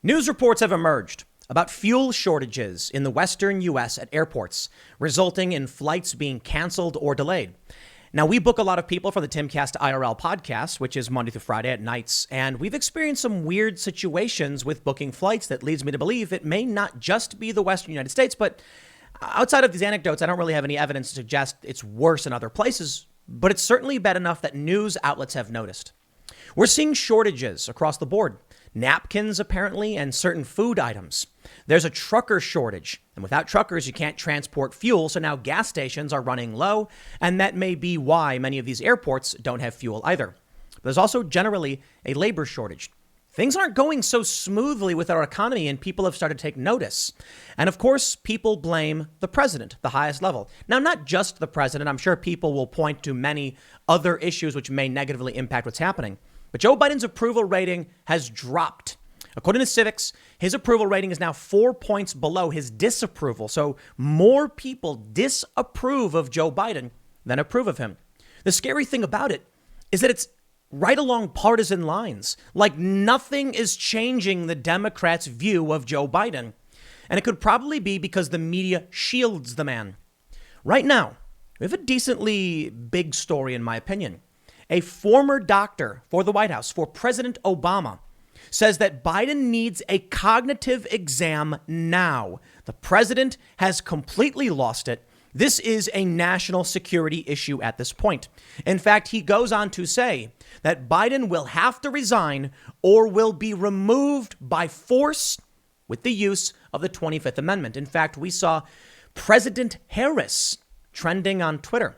News reports have emerged about fuel shortages in the western U.S. at airports, resulting in flights being canceled or delayed. Now, we book a lot of people for the Timcast IRL podcast, which is Monday through Friday at nights, and we've experienced some weird situations with booking flights that leads me to believe it may not just be the western United States, but outside of these anecdotes, I don't really have any evidence to suggest it's worse in other places, but it's certainly bad enough that news outlets have noticed. We're seeing shortages across the board. Napkins, apparently, and certain food items. There's a trucker shortage, and without truckers, you can't transport fuel, so now gas stations are running low, and that may be why many of these airports don't have fuel either. But there's also generally a labor shortage. Things aren't going so smoothly with our economy, and people have started to take notice. And of course, people blame the president, the highest level. Now, not just the president. I'm sure people will point to many other issues which may negatively impact what's happening. But Joe Biden's approval rating has dropped. According to Civics, his approval rating is now 4 points below his disapproval. So more people disapprove of Joe Biden than approve of him. The scary thing about it is that it's right along partisan lines. Like nothing is changing the Democrats' view of Joe Biden. And it could probably be because the media shields the man. Right now, we have a decently big story, in my opinion. A former doctor for the White House, for President Obama, says that Biden needs a cognitive exam now. The president has completely lost it. This is a national security issue at this point. In fact, he goes on to say that Biden will have to resign or will be removed by force with the use of the 25th Amendment. In fact, we saw President Harris trending on Twitter.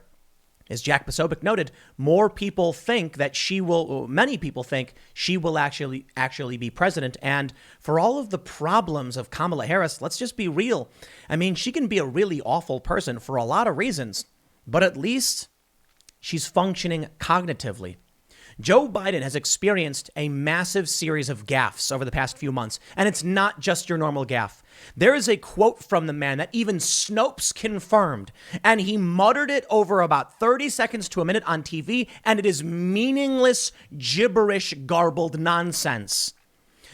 As Jack Posobiec noted, many people think she will actually be president. And for all of the problems of Kamala Harris, let's just be real. I mean, she can be a really awful person for a lot of reasons, but at least she's functioning cognitively. Joe Biden has experienced a massive series of gaffes over the past few months, and it's not just your normal gaffe. There is a quote from the man that even Snopes confirmed, and he muttered it over about 30 seconds to a minute on TV, and it is meaningless, gibberish, garbled nonsense.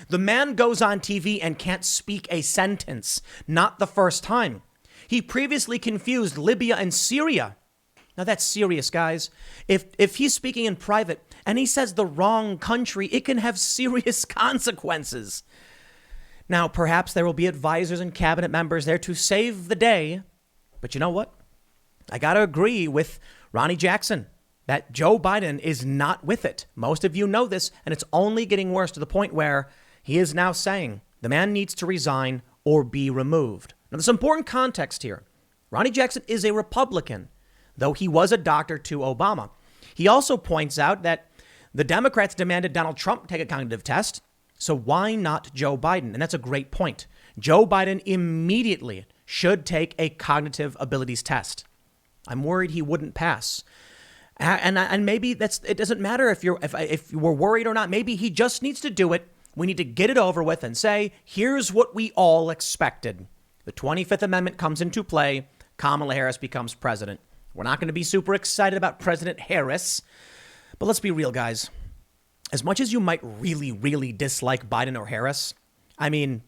The man goes on TV and can't speak a sentence, not the first time. He previously confused Libya and Syria. Now that's serious, guys. If he's speaking in private and he says the wrong country, it can have serious consequences. Now, perhaps there will be advisors and cabinet members there to save the day. But you know what? I got to agree with Ronnie Jackson that Joe Biden is not with it. Most of you know this, and it's only getting worse to the point where he is now saying the man needs to resign or be removed. Now, there's important context here. Ronnie Jackson is a Republican, though he was a doctor to Obama. He also points out that the Democrats demanded Donald Trump take a cognitive test. So why not Joe Biden? And that's a great point. Joe Biden immediately should take a cognitive abilities test. I'm worried he wouldn't pass. And maybe it doesn't matter if you were worried or not. Maybe he just needs to do it. We need to get it over with and say, here's what we all expected. The 25th Amendment comes into play. Kamala Harris becomes president. We're not going to be super excited about President Harris. But let's be real, guys. As much as you might really, really dislike Biden or Harris, I mean,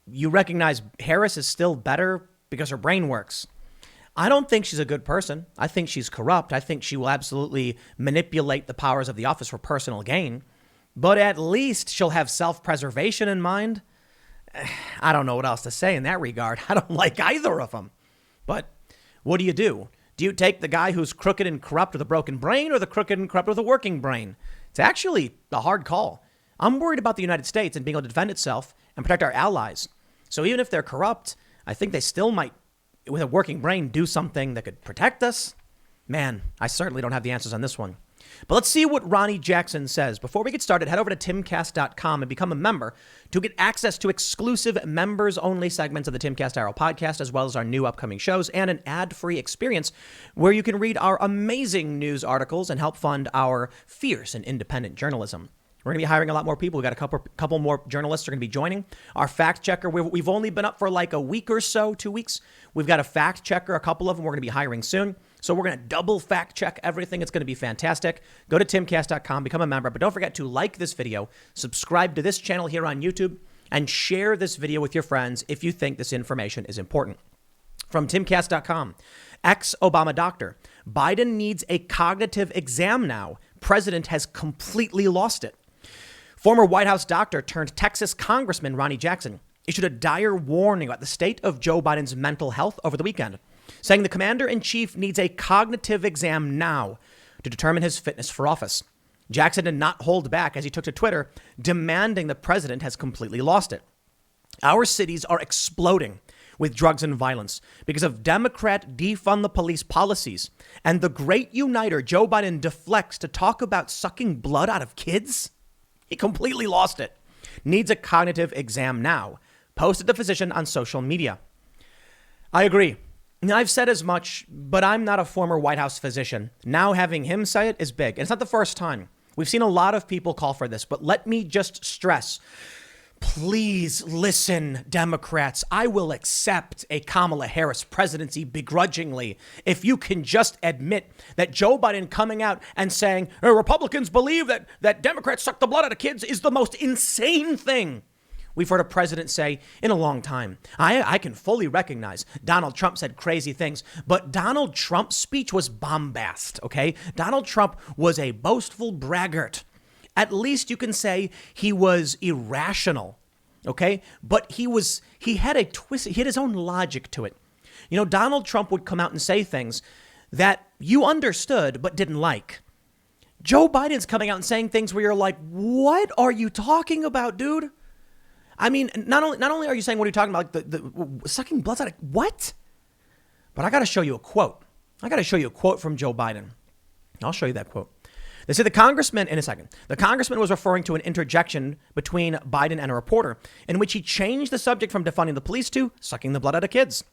you recognize Harris is still better because her brain works. I don't think she's a good person. I think she's corrupt. I think she will absolutely manipulate the powers of the office for personal gain. But at least she'll have self-preservation in mind. I don't know what else to say in that regard. I don't like either of them. But what do? Do you take the guy who's crooked and corrupt with a broken brain or the crooked and corrupt with a working brain? It's actually a hard call. I'm worried about the United States and being able to defend itself and protect our allies. So even if they're corrupt, I think they still might, with a working brain, do something that could protect us. Man, I certainly don't have the answers on this one. But let's see what Ronnie Jackson says. Before we get started, head over to timcast.com and become a member to get access to exclusive members-only segments of the Timcast IRL podcast, as well as our new upcoming shows and an ad-free experience where you can read our amazing news articles and help fund our fierce and independent journalism. We're going to be hiring a lot more people. We've got a couple more journalists are going to be joining. Our fact checker, we've only been up for like a week or so, 2 weeks. We've got a fact checker, a couple of them we're going to be hiring soon. So we're going to double fact check everything. It's going to be fantastic. Go to timcast.com, become a member. But don't forget to like this video, subscribe to this channel here on YouTube, and share this video with your friends if you think this information is important. From timcast.com, ex-Obama doctor, Biden needs a cognitive exam now. President has completely lost it. Former White House doctor turned Texas Congressman Ronnie Jackson issued a dire warning about the state of Joe Biden's mental health over the weekend, saying the commander-in-chief needs a cognitive exam now to determine his fitness for office. Jackson did not hold back as he took to Twitter, demanding the president has completely lost it. Our cities are exploding with drugs and violence because of Democrat defund the police policies. And the great uniter Joe Biden deflects to talk about sucking blood out of kids? He completely lost it. Needs a cognitive exam now. Posted the physician on social media. I agree. I've said as much, but I'm not a former White House physician. Now having him say it is big. And it's not the first time. We've seen a lot of people call for this, but let me just stress, please listen, Democrats. I will accept a Kamala Harris presidency begrudgingly if you can just admit that Joe Biden coming out and saying Republicans believe that Democrats suck the blood out of kids is the most insane thing we've heard a president say in a long time. I can fully recognize Donald Trump said crazy things, but Donald Trump's speech was bombast, okay? Donald Trump was a boastful braggart. At least you can say he was irrational, okay? But he had a twist. He had his own logic to it. You know, Donald Trump would come out and say things that you understood but didn't like. Joe Biden's coming out and saying things where you're like, what are you talking about, dude? I mean, not only are you saying what are you talking about, like the sucking blood out of what? But I got to show you a quote. I got to show you a quote from Joe Biden. I'll show you that quote. They say the congressman, in a second, the congressman was referring to an interjection between Biden and a reporter in which he changed the subject from defunding the police to sucking the blood out of kids.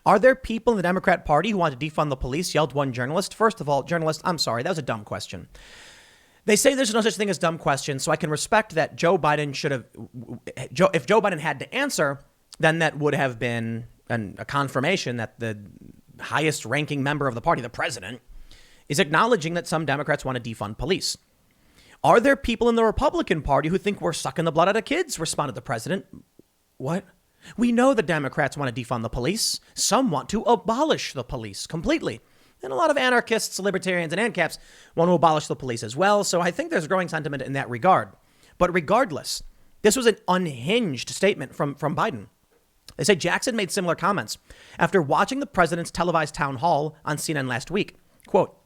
Are there people in the Democrat Party who want to defund the police? Yelled one journalist. First of all, journalist, I'm sorry, that was a dumb question. They say there's no such thing as dumb questions, so I can respect that Joe Biden should have, if Joe Biden had to answer, then that would have been a confirmation that the highest ranking member of the party, the president, is acknowledging that some Democrats want to defund police. Are there people in the Republican Party who think we're sucking the blood out of kids? Responded the president. What? We know the Democrats want to defund the police. Some want to abolish the police completely. And a lot of anarchists, libertarians, and ANCAPs want to abolish the police as well. So I think there's growing sentiment in that regard. But regardless, this was an unhinged statement from Biden. They say Jackson made similar comments after watching the president's televised town hall on CNN last week. Quote,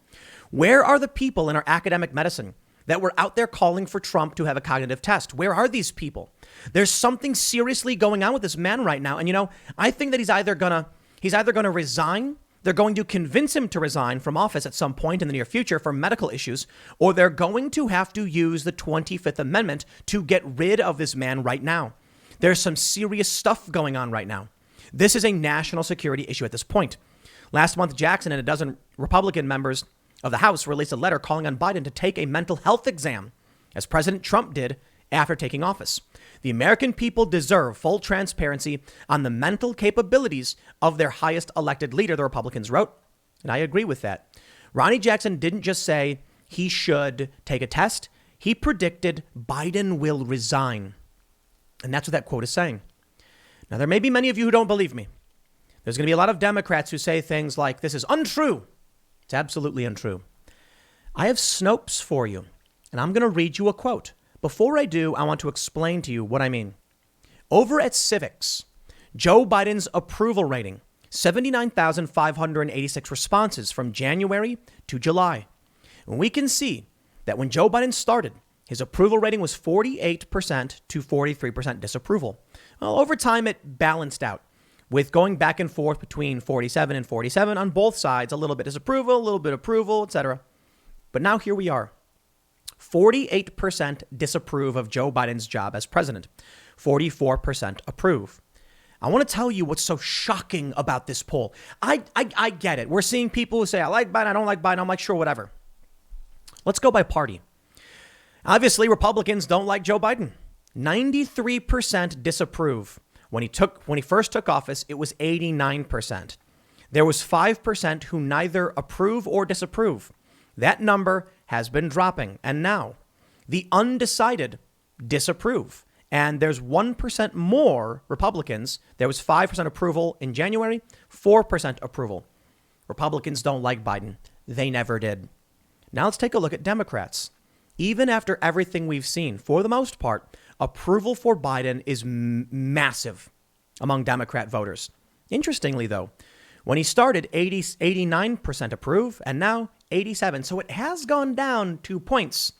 where are the people in our academic medicine that were out there calling for Trump to have a cognitive test? Where are these people? There's something seriously going on with this man right now. And, you know, I think that he's either going to resign. They're going to convince him to resign from office at some point in the near future for medical issues, or they're going to have to use the 25th Amendment to get rid of this man right now. There's some serious stuff going on right now. This is a national security issue at this point. Last month, Jackson and a dozen Republican members of the House released a letter calling on Biden to take a mental health exam, as President Trump did after taking office. The American people deserve full transparency on the mental capabilities of their highest elected leader, the Republicans wrote. And I agree with that. Ronnie Jackson didn't just say he should take a test. He predicted Biden will resign. And that's what that quote is saying. Now, there may be many of you who don't believe me. There's going to be a lot of Democrats who say things like, this is untrue. It's absolutely untrue. I have Snopes for you, and I'm going to read you a quote. Before I do, I want to explain to you what I mean. Over at Civics, Joe Biden's approval rating, 79,586 responses from January to July. And we can see that when Joe Biden started, his approval rating was 48% to 43% disapproval. Well, over time, it balanced out with going back and forth between 47 and 47 on both sides, a little bit disapproval, a little bit approval, etc. But now here we are. 48% disapprove of Joe Biden's job as president. 44% approve. I want to tell you what's so shocking about this poll. I get it. We're seeing people who say, I like Biden, I don't like Biden. I'm like, sure, whatever. Let's go by party. Obviously, Republicans don't like Joe Biden. 93% disapprove. When he first took office, it was 89%. There was 5% who neither approve or disapprove. That number has been dropping. And now the undecided disapprove. And there's 1% more Republicans. There was 5% approval in January, 4% approval. Republicans don't like Biden. They never did. Now let's take a look at Democrats. Even after everything we've seen, for the most part, approval for Biden is massive among Democrat voters. Interestingly, though, when he started, 89% approve, and now 87%. So it has gone down 2 points.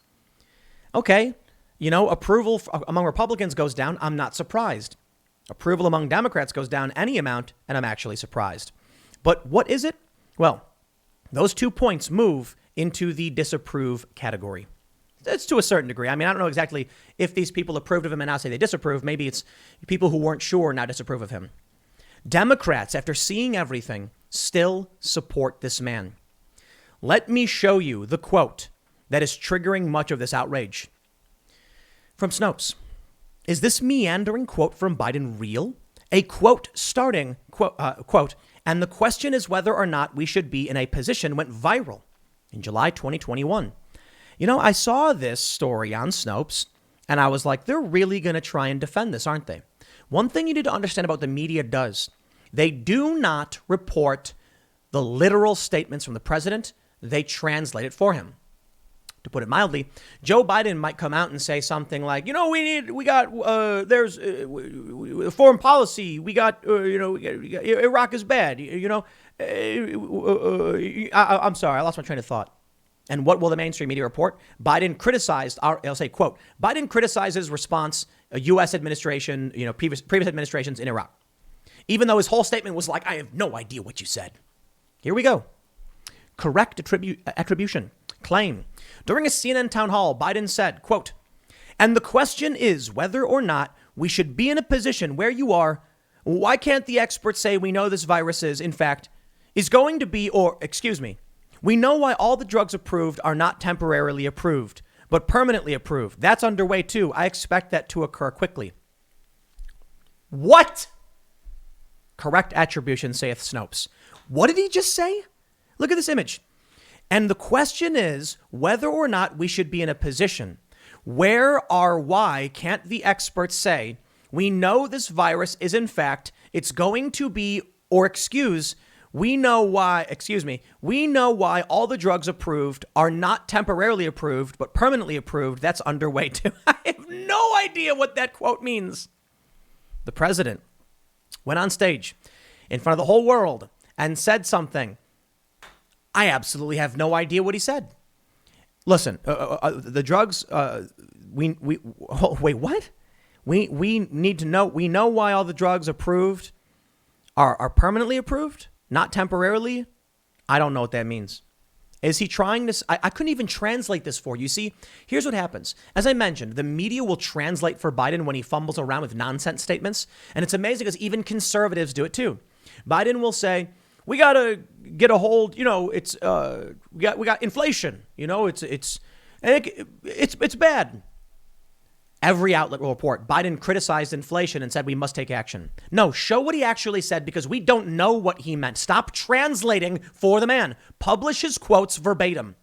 Okay, approval among Republicans goes down. I'm not surprised. Approval among Democrats goes down any amount, and I'm actually surprised. But what is it? Well, those 2 points move into the disapprove category. It's to a certain degree. I mean, I don't know exactly if these people approved of him and now say they disapprove. Maybe it's people who weren't sure now disapprove of him. Democrats, after seeing everything, still support this man. Let me show you the quote that is triggering much of this outrage. From Snopes. Is this meandering quote from Biden real? A quote starting, quote, and the question is whether or not we should be in a position went viral in July 2021. I saw this story on Snopes and I was like, they're really going to try and defend this, aren't they? One thing you need to understand about the media does, they do not report the literal statements from the president. They translate it for him. To put it mildly, Joe Biden might come out and say something like, there's foreign policy. Iraq is bad. I'm sorry, I lost my train of thought. And what will the mainstream media report? Biden criticized I'll say, quote, Biden criticizes response, U.S. administration, previous administrations in Iraq. Even though his whole statement was like, I have no idea what you said. Here we go. Correct attribution. Claim. During a CNN town hall, Biden said, quote, and the question is whether or not we should be in a position where you are. Why can't the experts say we know this virus is, in fact, is going to be, we know why all the drugs approved are not temporarily approved, but permanently approved. That's underway too. I expect that to occur quickly. What? Correct attribution, saith Snopes. What did he just say? Look at this image. And the question is whether or not we should be in a position where or why can't the experts say, we know this virus is in fact, it's going to be, we know why all the drugs approved are not temporarily approved, but permanently approved. That's underway too. I have no idea what that quote means. The president went on stage in front of the whole world and said something. I absolutely have no idea what he said. Listen, the drugs, wait, what? We need to know, we know why all the drugs approved are permanently approved, not temporarily. I don't know what that means. Is he trying this? I couldn't even translate this for you. See, here's what happens. As I mentioned, the media will translate for Biden when he fumbles around with nonsense statements. And it's amazing because even conservatives do it too. Biden will say, we got to get a hold, we got inflation, it's bad. Every outlet will report Biden criticized inflation and said we must take action. No, show what he actually said because we don't know what he meant. Stop translating for the man. Publish his quotes verbatim.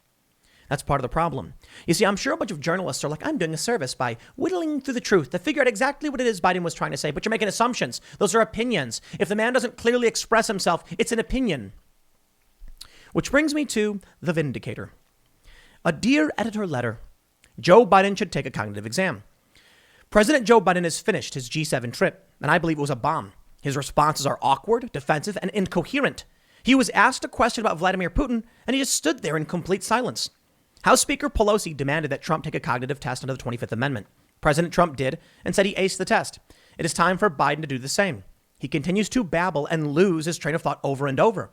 That's part of the problem. You see, I'm sure a bunch of journalists are like, I'm doing a service by whittling through the truth to figure out exactly what it is Biden was trying to say. But you're making assumptions. Those are opinions. If the man doesn't clearly express himself, it's an opinion. Which brings me to the Vindicator. A dear editor letter. Joe Biden should take a cognitive exam. President Joe Biden has finished his G7 trip, and I believe it was a bomb. His responses are awkward, defensive, and incoherent. He was asked a question about Vladimir Putin, and he just stood there in complete silence. House Speaker Pelosi demanded that Trump take a cognitive test under the 25th Amendment. President Trump did and said he aced the test. It is time for Biden to do the same. He continues to babble and lose his train of thought over and over.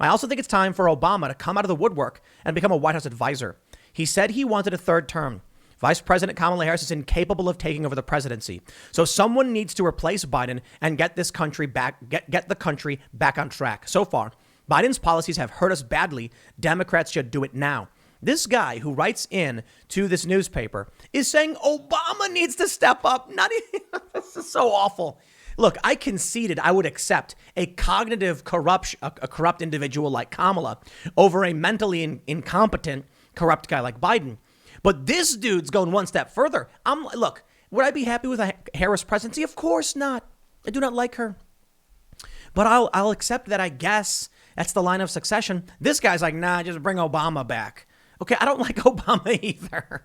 I also think it's time for Obama to come out of the woodwork and become a White House advisor. He said he wanted a third term. Vice President Kamala Harris is incapable of taking over the presidency. So someone needs to replace Biden and get this country back, get the country back on track. So far, Biden's policies have hurt us badly. Democrats should do it now. This guy who writes in to this newspaper is saying Obama needs to step up. This is so awful. Look, I conceded I would accept a cognitive corrupt individual like Kamala over a mentally incompetent, corrupt guy like Biden. But this dude's going one step further. Look, Would I be happy with a Harris presidency? Of course not. I do not like her. But I'll accept that, I guess. That's the line of succession. This guy's like, nah, just bring Obama back. Okay, I don't like Obama either.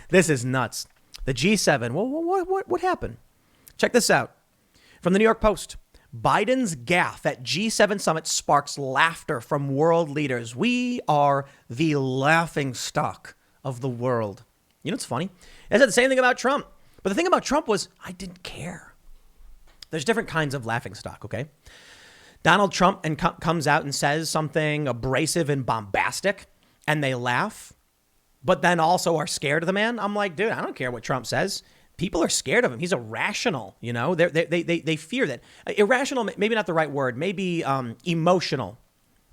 This is nuts. The G7. Well, what happened? Check this out. From the New York Post. Biden's gaffe at G7 summit sparks laughter from world leaders. We are the laughing stock of the world. You know what's funny? I said the same thing about Trump. But the thing about Trump was I didn't care. There's different kinds of laughing stock, okay? Donald Trump comes out and says something abrasive and bombastic, and they laugh, but then also are scared of the man. I'm like, dude, I don't care what Trump says. People are scared of him. He's irrational, you know? They fear that. Irrational, maybe not the right word. Maybe emotional,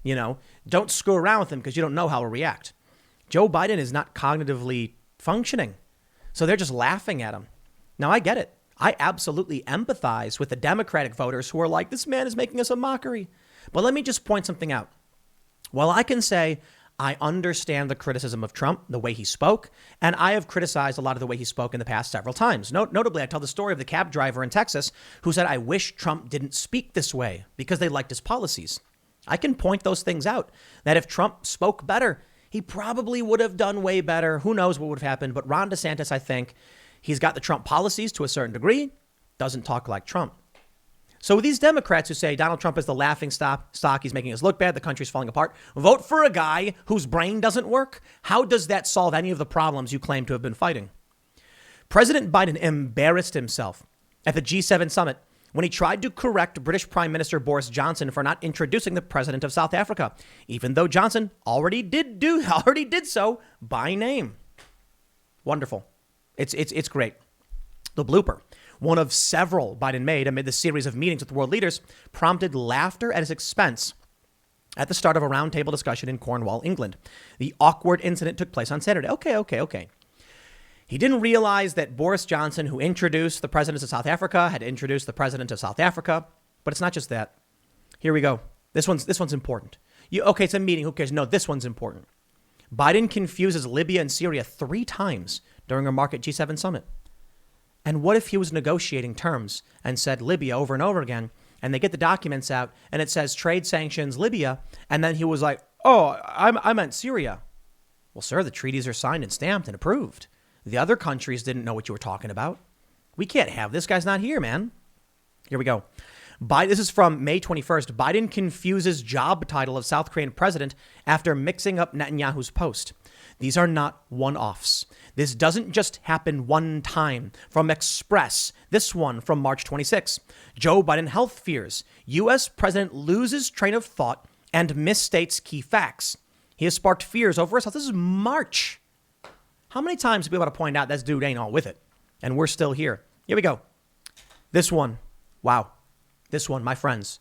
you know? Don't screw around with him because you don't know how he'll react. Joe Biden is not cognitively functioning, so they're just laughing at him. Now, I get it. I absolutely empathize with the Democratic voters who are like, this man is making us a mockery. But let me just point something out. While I can say I understand the criticism of Trump, the way he spoke, and I have criticized a lot of the way he spoke in the past several times. Notably, I tell the story of the cab driver in Texas who said, I wish Trump didn't speak this way because they liked his policies. I can point those things out, that if Trump spoke better, he probably would have done way better. Who knows what would have happened? But Ron DeSantis, I think, he's got the Trump policies to a certain degree, doesn't talk like Trump. So these Democrats who say Donald Trump is the laughing stock, he's making us look bad, the country's falling apart, vote for a guy whose brain doesn't work. How does that solve any of the problems you claim to have been fighting? President Biden embarrassed himself at the G7 summit when he tried to correct British Prime Minister Boris Johnson for not introducing the president of South Africa, even though Johnson already did so by name. Wonderful. It's great. The blooper, one of several Biden made amid the series of meetings with world leaders, prompted laughter at his expense at the start of a roundtable discussion in Cornwall, England. The awkward incident took place on Saturday. Okay. He didn't realize that Boris Johnson, who introduced the president of South Africa, had introduced the president of South Africa. But it's not just that. Here we go. This one's important. It's a meeting. Who cares? No, this one's important. Biden confuses Libya and Syria 3 times during a market G7 summit. And what if he was negotiating terms and said Libya over and over again, and they get the documents out and it says trade sanctions Libya, and then he was like, oh, I meant Syria. Well, sir, the treaties are signed and stamped and approved. The other countries didn't know what you were talking about. We can't have this. Guy's not here, man. Here we go. This is from May 21st. Biden confuses job title of South Korean president after mixing up Netanyahu's post. These are not one-offs. This doesn't just happen one time. From Express, this one from March 26. Joe Biden health fears. U.S. president loses train of thought and misstates key facts. He has sparked fears over his health. This is March. How many times do we able to point out this dude ain't all with it? And we're still here. Here we go. This one. Wow. This one, my friends.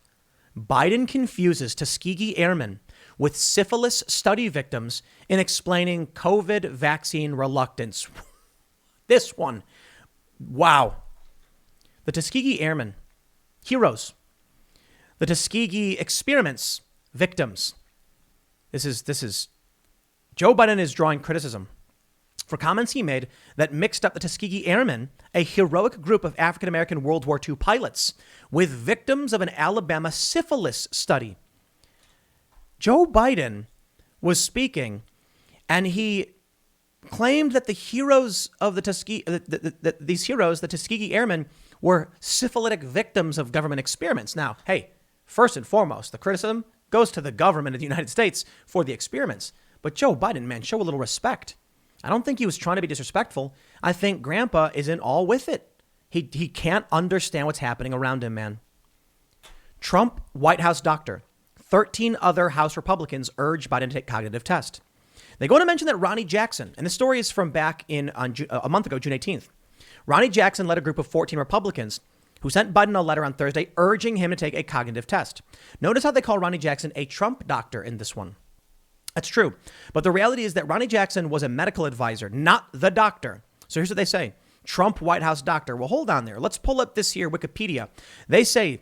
Biden confuses Tuskegee Airmen with syphilis study victims in explaining COVID vaccine reluctance. This one. Wow. The Tuskegee Airmen, heroes. The Tuskegee experiments, victims. This is Joe Biden is drawing criticism for comments he made that mixed up the Tuskegee Airmen, a heroic group of African-American World War II pilots, with victims of an Alabama syphilis study. Joe Biden was speaking, and he claimed that the heroes of the Tuskegee, the Tuskegee Airmen, were syphilitic victims of government experiments. Now, hey, first and foremost, the criticism goes to the government of the United States for the experiments. But Joe Biden, man, show a little respect. I don't think he was trying to be disrespectful. I think Grandpa isn't all with it. He can't understand what's happening around him, man. Trump, White House doctor. 13 other House Republicans urge Biden to take cognitive test. They go to mention that Ronnie Jackson, and the story is from back in a month ago, June 18th. Ronnie Jackson led a group of 14 Republicans who sent Biden a letter on Thursday urging him to take a cognitive test. Notice how they call Ronnie Jackson a Trump doctor in this one. That's true. But the reality is that Ronnie Jackson was a medical advisor, not the doctor. So here's what they say. Trump White House doctor. Well, hold on there. Let's pull up this here, Wikipedia. They say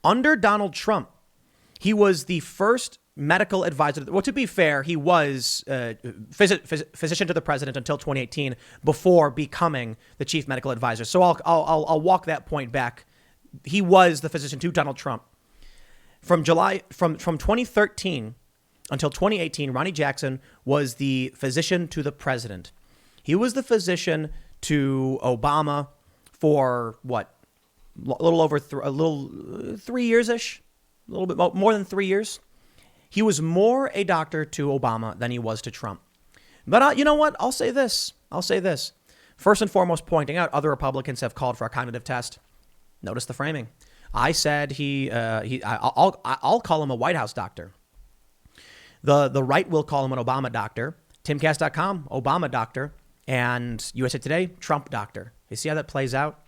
under Donald Trump, he was the first medical advisor. Well, to be fair, he was physician to the president until 2018 before becoming the chief medical advisor. So I'll walk that point back. He was the physician to Donald Trump. From 2013 until 2018, Ronnie Jackson was the physician to the president. He was the physician to Obama for what? A little over 3 years-ish, a little bit more than 3 years. He was more a doctor to Obama than he was to Trump. But you know what? I'll say this. First and foremost, pointing out other Republicans have called for a cognitive test. Notice the framing. I said I'll call him a White House doctor. The right will call him an Obama doctor. Timcast.com, Obama doctor. And USA Today, Trump doctor. You see how that plays out?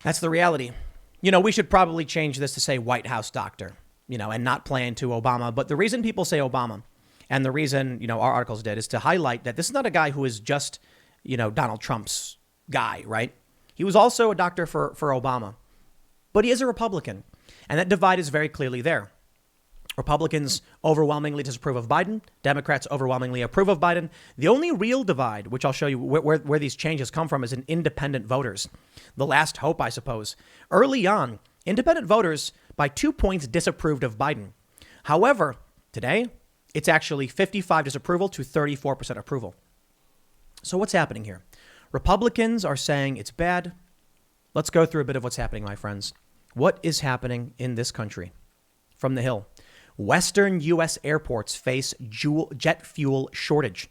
That's the reality. We should probably change this to say White House doctor, and not play into Obama. But the reason people say Obama and the reason, our articles did is to highlight that this is not a guy who is just, Donald Trump's guy, right? He was also a doctor for Obama, but he is a Republican. And that divide is very clearly there. Republicans overwhelmingly disapprove of Biden. Democrats overwhelmingly approve of Biden. The only real divide, which I'll show you where these changes come from, is in independent voters. The last hope, I suppose. Early on, independent voters by 2 points disapproved of Biden. However, today, it's actually 55 disapproval to 34% approval. So what's happening here? Republicans are saying it's bad. Let's go through a bit of what's happening, my friends. What is happening in this country? From the Hill. Western U.S. airports face jet fuel shortage.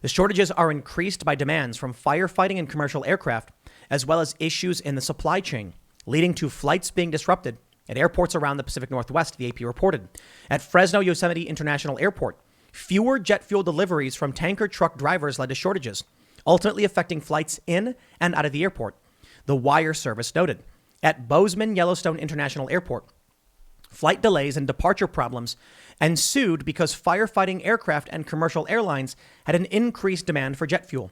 The shortages are increased by demands from firefighting and commercial aircraft, as well as issues in the supply chain, leading to flights being disrupted at airports around the Pacific Northwest, the AP reported. At Fresno Yosemite International Airport, fewer jet fuel deliveries from tanker truck drivers led to shortages, ultimately affecting flights in and out of the airport. The Wire service noted. At Bozeman Yellowstone International Airport, flight delays and departure problems ensued because firefighting aircraft and commercial airlines had an increased demand for jet fuel.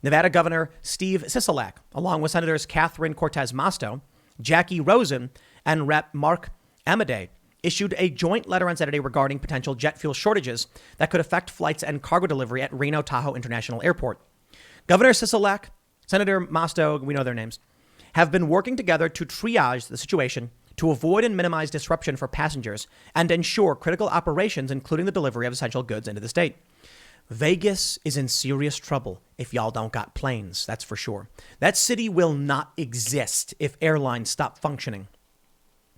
Nevada Governor Steve Sisolak, along with Senators Catherine Cortez Masto, Jackie Rosen, and Rep. Mark Amodei, issued a joint letter on Saturday regarding potential jet fuel shortages that could affect flights and cargo delivery at Reno Tahoe International Airport. Governor Sisolak, Senator Masto, we know their names, have been working together to triage the situation to avoid and minimize disruption for passengers and ensure critical operations, including the delivery of essential goods into the state. Vegas is in serious trouble if y'all don't got planes, that's for sure. That city will not exist if airlines stop functioning.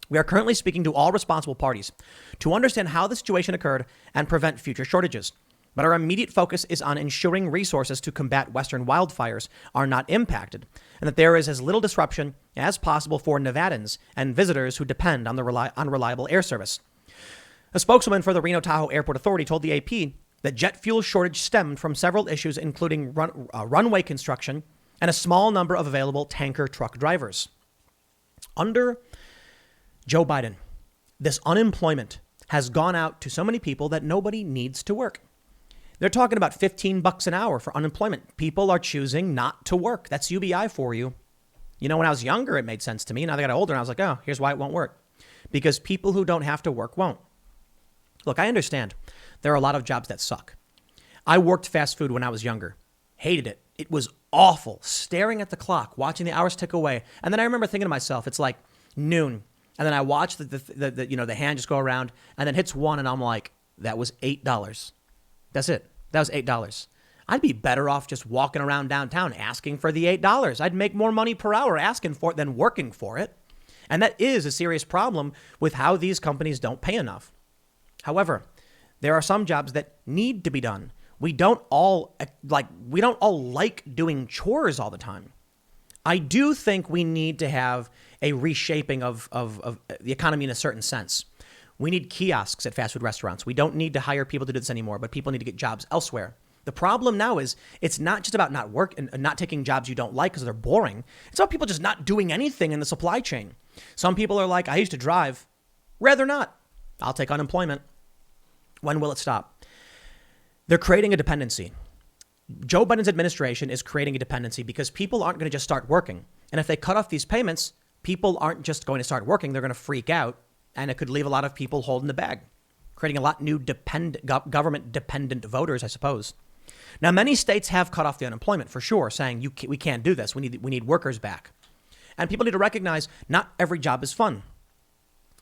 We are currently speaking to all responsible parties to understand how the situation occurred and prevent future shortages. But our immediate focus is on ensuring resources to combat Western wildfires are not impacted and that there is as little disruption as possible for Nevadans and visitors who depend on reliable air service. A spokeswoman for the Reno Tahoe Airport Authority told the AP that jet fuel shortage stemmed from several issues, including runway construction and a small number of available tanker truck drivers. Under Joe Biden, this unemployment has gone out to so many people that nobody needs to work. They're talking about $15 an hour for unemployment. People are choosing not to work. That's UBI for you. When I was younger, it made sense to me. Now that I got older, and I was like, oh, here's why it won't work. Because people who don't have to work won't. Look, I understand. There are a lot of jobs that suck. I worked fast food when I was younger. Hated it. It was awful. Staring at the clock, watching the hours tick away. And then I remember thinking to myself, it's like noon. And then I watch the hand just go around and then hits one. And I'm like, that was $8. That's it. That was $8. I'd be better off just walking around downtown asking for the $8. I'd make more money per hour asking for it than working for it. And that is a serious problem with how these companies don't pay enough. However, there are some jobs that need to be done. We don't all like doing chores all the time. I do think we need to have a reshaping of the economy in a certain sense. We need kiosks at fast food restaurants. We don't need to hire people to do this anymore, but people need to get jobs elsewhere. The problem now is it's not just about not work and not taking jobs you don't like because they're boring. It's about people just not doing anything in the supply chain. Some people are like, I used to drive. Rather not. I'll take unemployment. When will it stop? They're creating a dependency. Joe Biden's administration is creating a dependency because people aren't going to just start working. And if they cut off these payments, people aren't just going to start working. They're going to freak out. And it could leave a lot of people holding the bag. creating a lot new government-dependent voters, I suppose. Now, many states have cut off the unemployment for sure, saying we can't do this. We need workers back. And people need to recognize not every job is fun.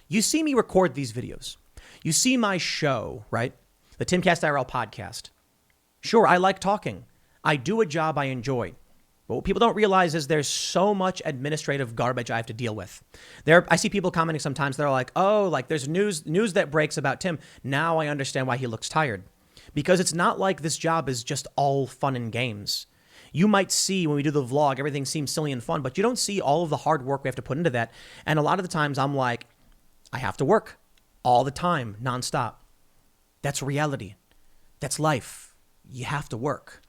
You see me record these videos. You see my show, right? The Timcast IRL podcast. Sure, I like talking. I do a job I enjoy. But what people don't realize is there's so much administrative garbage I have to deal with. I see people commenting sometimes. They're like, oh, like there's news that breaks about Tim. Now I understand why he looks tired. Because it's not like this job is just all fun and games. You might see when we do the vlog, everything seems silly and fun, but you don't see all of the hard work we have to put into that. And a lot of the times I'm like, I have to work all the time, nonstop. That's reality. That's life. You have to work.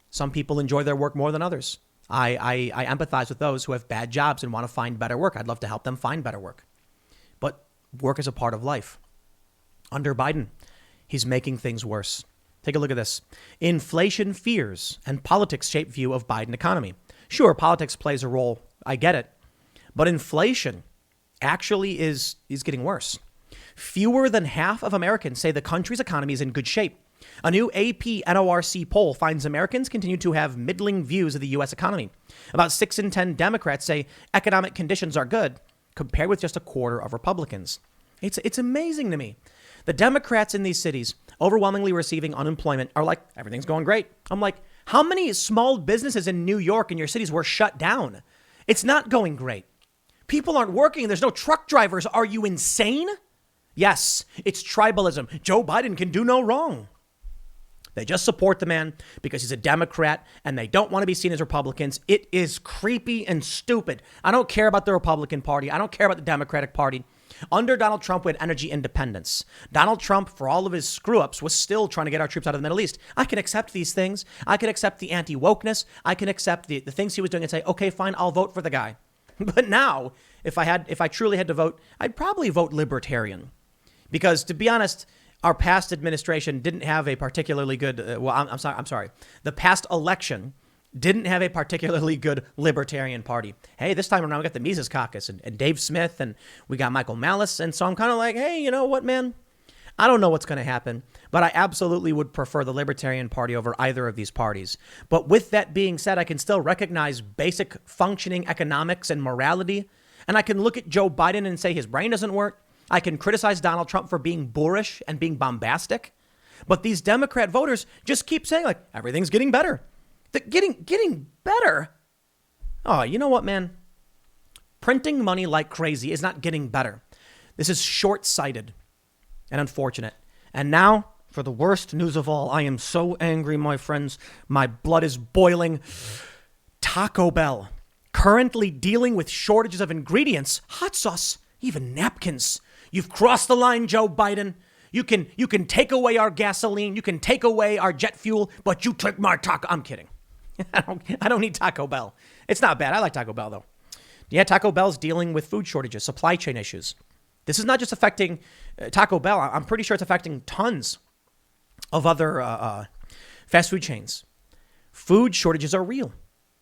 Some people enjoy their work more than others. I empathize with those who have bad jobs and want to find better work. I'd love to help them find better work. But work is a part of life. Under Biden, he's making things worse. Take a look at this. Inflation fears and politics shape view of Biden economy. Sure, politics plays a role. I get it. But inflation actually is getting worse. Fewer than half of Americans say the country's economy is in good shape. A new AP NORC poll finds Americans continue to have middling views of the U.S. economy. About 6 in 10 Democrats say economic conditions are good, compared with just a quarter of Republicans. It's amazing to me. The Democrats in these cities overwhelmingly receiving unemployment are like, everything's going great. I'm like, how many small businesses in New York and your cities were shut down? It's not going great. People aren't working. There's no truck drivers. Are you insane? Yes, it's tribalism. Joe Biden can do no wrong. They just support the man because he's a Democrat and they don't want to be seen as Republicans. It is creepy and stupid. I don't care about the Republican Party. I don't care about the Democratic Party. Under Donald Trump, we had energy independence. Donald Trump, for all of his screw-ups, was still trying to get our troops out of the Middle East. I can accept these things. I can accept the anti-wokeness. I can accept the things he was doing and say, okay, fine, I'll vote for the guy. But now, if I truly had to vote, I'd probably vote libertarian. Because to be honest, our past administration didn't have a particularly good, I'm sorry. The past election didn't have a particularly good libertarian party. Hey, this time around we got the Mises Caucus and Dave Smith and we got Michael Malice. And so I'm kind of like, hey, you know what, man? I don't know what's going to happen, but I absolutely would prefer the Libertarian Party over either of these parties. But with that being said, I can still recognize basic functioning economics and morality. And I can look at Joe Biden and say his brain doesn't work. I can criticize Donald Trump for being boorish and being bombastic. But these Democrat voters just keep saying like, everything's getting better. Getting better? Oh, you know what, man? Printing money like crazy is not getting better. This is short-sighted and unfortunate. And now, for the worst news of all, I am so angry, my friends. My blood is boiling. Taco Bell, currently dealing with shortages of ingredients, hot sauce, even napkins. You've crossed the line, Joe Biden. You can take away our gasoline. You can take away our jet fuel, but you took my taco. I'm kidding. I don't need Taco Bell. It's not bad. I like Taco Bell, though. Yeah, Taco Bell's dealing with food shortages, supply chain issues. This is not just affecting Taco Bell. I'm pretty sure it's affecting tons of other fast food chains. Food shortages are real.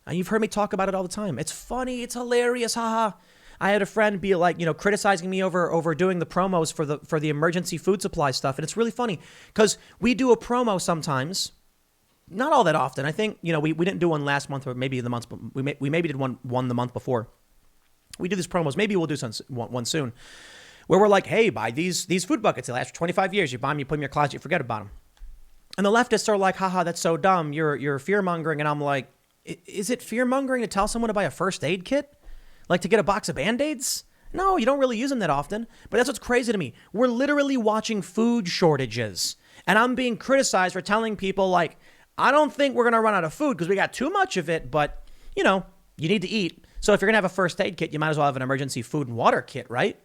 And you've heard me talk about it all the time. It's funny. It's hilarious. Haha. I had a friend be like, criticizing me over doing the promos for the emergency food supply stuff. And it's really funny because we do a promo sometimes. Not all that often. I think, we didn't do one last month or maybe the months, but we maybe did one the month before. We do these promos. Maybe we'll do one soon where we're like, hey, buy these food buckets. They last for 25 years. You buy them, you put them in your closet, you forget about them. And the leftists are like, haha, that's so dumb. You're fear mongering. And I'm like, is it fear mongering to tell someone to buy a first aid kit? Like to get a box of Band-Aids? No, you don't really use them that often. But that's what's crazy to me. We're literally watching food shortages. And I'm being criticized for telling people like, I don't think we're going to run out of food because we got too much of it, but, you need to eat. So if you're going to have a first aid kit, you might as well have an emergency food and water kit, right?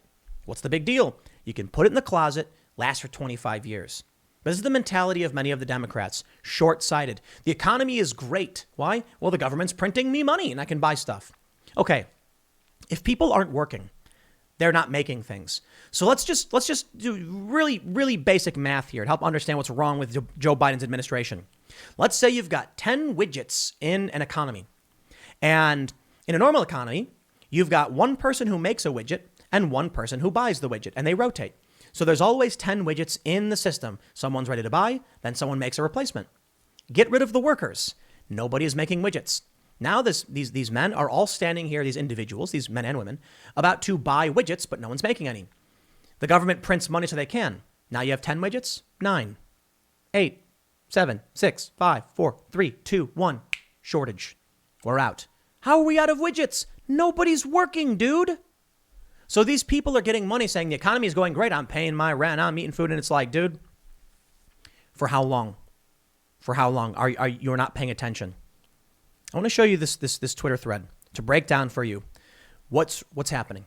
What's the big deal? You can put it in the closet, last for 25 years. This is the mentality of many of the Democrats, short-sighted. The economy is great. Why? Well, the government's printing me money and I can buy stuff. Okay, if people aren't working, they're not making things. So let's just do really, really basic math here to help understand what's wrong with Joe Biden's administration. Let's say you've got 10 widgets in an economy. And in a normal economy, you've got one person who makes a widget and one person who buys the widget, and they rotate. So there's always 10 widgets in the system. Someone's ready to buy, then someone makes a replacement. Get rid of the workers. Nobody is making widgets. Now these men are all standing here, these individuals, these men and women, about to buy widgets, but no one's making any. The government prints money so they can. Now you have 10 widgets, 9, 8, 7, 6, 5, 4, 3, 2, 1. Shortage. We're out. How are we out of widgets? Nobody's working, dude. So these people are getting money saying the economy is going great. I'm paying my rent. I'm eating food. And it's like, dude, for how long? For how long are you're not paying attention? I want to show you this Twitter thread to break down for you what's happening.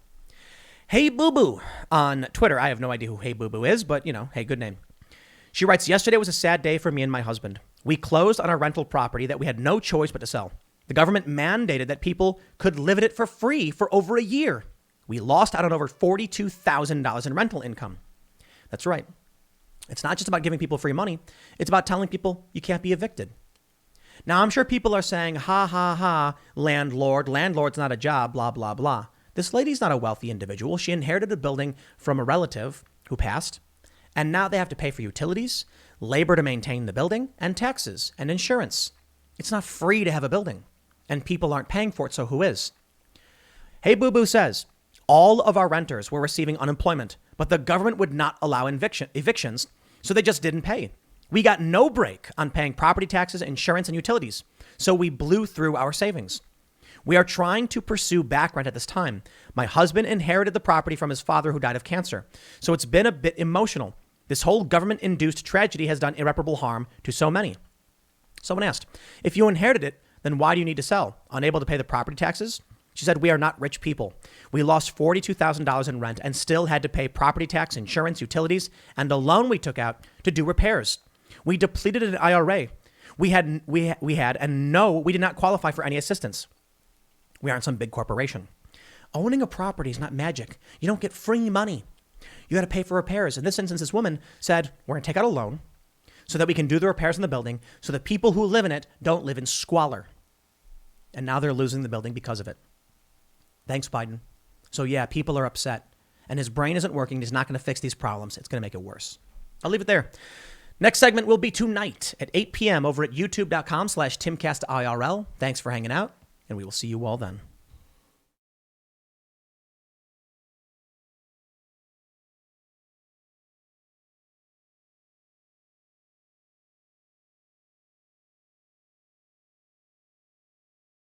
Hey Boo Boo on Twitter. I have no idea who Hey Boo Boo is, but hey, good name. She writes, yesterday was a sad day for me and my husband. We closed on a rental property that we had no choice but to sell. The government mandated that people could live in it for free for over a year. We lost out on over $42,000 in rental income. That's right. It's not just about giving people free money. It's about telling people you can't be evicted. Now, I'm sure people are saying, ha, ha, ha, landlord. Landlord's not a job, blah, blah, blah. This lady's not a wealthy individual. She inherited a building from a relative who passed. And now they have to pay for utilities, labor to maintain the building, and taxes and insurance. It's not free to have a building. And people aren't paying for it, so who is? Hey Boo Boo says, all of our renters were receiving unemployment, but the government would not allow evictions, so they just didn't pay. We got no break on paying property taxes, insurance, and utilities, so we blew through our savings. We are trying to pursue back rent at this time. My husband inherited the property from his father who died of cancer, so it's been a bit emotional. This whole government-induced tragedy has done irreparable harm to so many. Someone asked, if you inherited it, then why do you need to sell? Unable to pay the property taxes? She said, we are not rich people. We lost $42,000 in rent and still had to pay property tax, insurance, utilities, and the loan we took out to do repairs. We depleted an IRA. We had, and no, we did not qualify for any assistance. We aren't some big corporation. Owning a property is not magic. You don't get free money. You got to pay for repairs. In this instance, this woman said, we're going to take out a loan so that we can do the repairs in the building so the people who live in it don't live in squalor. And now they're losing the building because of it. Thanks, Biden. So yeah, people are upset and his brain isn't working. He's not going to fix these problems. It's going to make it worse. I'll leave it there. Next segment will be tonight at 8 p.m. over at youtube.com/TimcastIRL. Thanks for hanging out, and we will see you all then.